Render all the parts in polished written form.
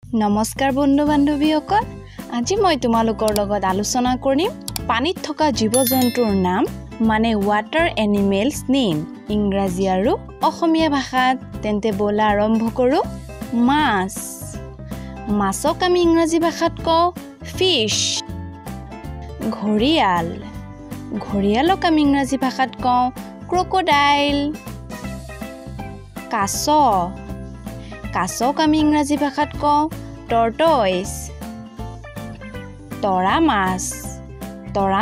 নমস্কাৰ বন্ধু বান্ধৱীসকল আজি মই তোমালোকৰ লগত আলোচনা কৰিম পানীত থকা জীৱ-জন্তুৰ নাম মানে ওয়াটাৰ এনিমেলছ নেম ইংৰাজী আৰু অসমীয়া ভাষাত তেন্তে বলা আৰম্ভ কৰো মাছ মাছক আমি ইংৰাজী ভাষাত কওঁ ফিশ ঘৰিয়াল ঘৰিয়ালক আমি ইংৰাজী ভাষাত কওঁ ক্ৰকডাইল কাছ কাছক আমি ইংৰাজী ভাষাত কওঁ টৰ্টইছ তৰা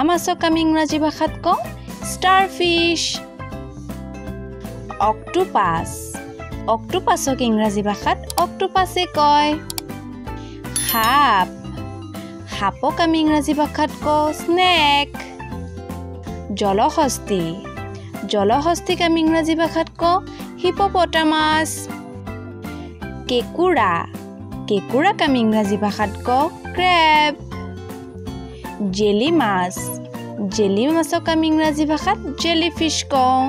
মাছক আমি ইংৰাজী ভাষাত কওঁ ষ্টাৰফিশ অক্টোপাছক ইংৰাজী ভাষাত অক্টোপাছে কয় সাপক আমি ইংৰাজী ভাষাত কওঁ স্নেক জলহস্তীক আমি ইংৰাজী ভাষাত কওঁ হিপপটামাছ কেকুৰাক আমি ইংৰাজী ভাষাত কওঁ ক্ৰেব জেলি মাছক আমি ইংৰাজী ভাষাত জেলিফিছ কওঁ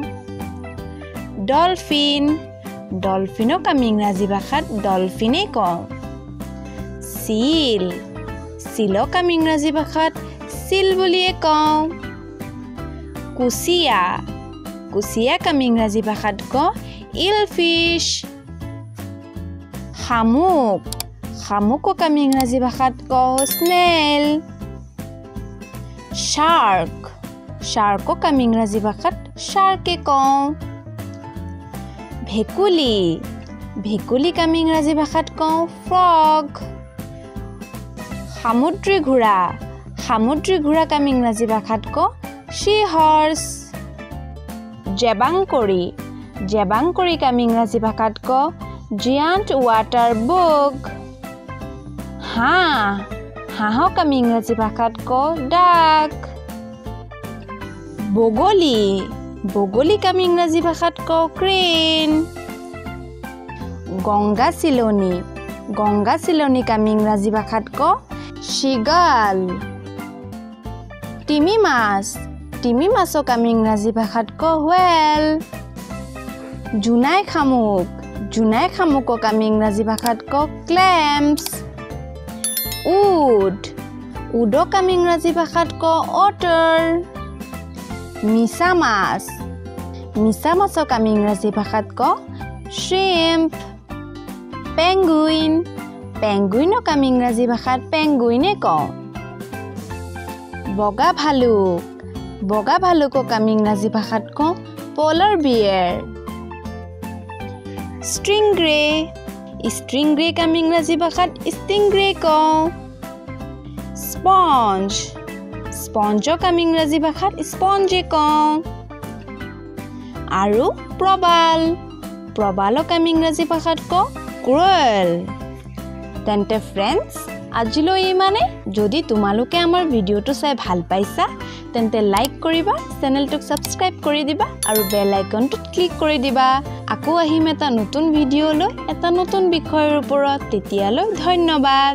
ডলফিনক আমি ইংৰাজী ভাষাত ডলফিনে কওঁ চিলক আমি ইংৰাজী ভাষাত চিল বুলিয়ে কওঁ কুচিয়াক আমি ইংৰাজী ভাষাত কওঁ ইলফিছ শামুকক আমি ইংৰাজী ভাষাত কওঁ স্নেল শাৰ্কক আমি ইংৰাজী ভাষাত শাৰ্কে কওঁ ভেকুলীক আমি ইংৰাজী ভাষাত কওঁ ফ্ৰগ সামুদ্ৰী ঘোঁৰাক আমি ইংৰাজী ভাষাত কওঁ ছিহৰ্ছ জেবাংকৰিক আমি ইংৰাজী ভাষাত কওঁ জিয়ান্ট ৱাটাৰ বুক হাঁহক আমি ইংৰাজী ভাষাত কওঁ ডাক বগলীক আমি ইংৰাজী ভাষাত কওঁ ক্ৰেন গংগা চিলনীক আমি ইংৰাজী ভাষাত কওঁ শীগাল তিমি মাছক আমি ইংৰাজী ভাষাত কওঁ হুৱেল জোনাই শামুকক আমি ইংৰাজী ভাষাত কওঁ ক্লেম্পছ উডক আমি ইংৰাজী ভাষাত কওঁ অটাৰ মিছা মাছক আমি ইংৰাজী ভাষাত কওঁ শ্ৰিম্প পেঙ্গুইনক আমি ইংৰাজী ভাষাত পেঙ্গুইনে কওঁ বগা ভালুকক আমি ইংৰাজী ভাষাত কওঁ পলাৰ বিয়েৰ ষ্ট্ৰিংগ্ৰেক আমি ইংৰাজী ভাষাত ষ্টিংগ্ৰে কওঁ স্পঞ্জক আমি ইংৰাজী ভাষাত স্পঞ্জে কওঁ আৰু প্ৰবালক আমি ইংৰাজী ভাষাত কওঁ ক্ৰুৱেল তেন্তে ফ্ৰেণ্ডছ আজিলৈ ইমানে যদি তোমালোকে আমাৰ ভিডিঅ'টো চাই ভাল পাইছা তেন্তে লাইক কৰিবা চেনেলটোক সাবস্ক্ৰাইব কৰি দিবা আৰু বেল আইকনটোত ক্লিক কৰি দিবা আকৌ আহিম এটা নতুন ভিডিঅ' লৈ এটা নতুন বিষয়ৰ ওপৰত তেতিয়ালৈ ধন্যবাদ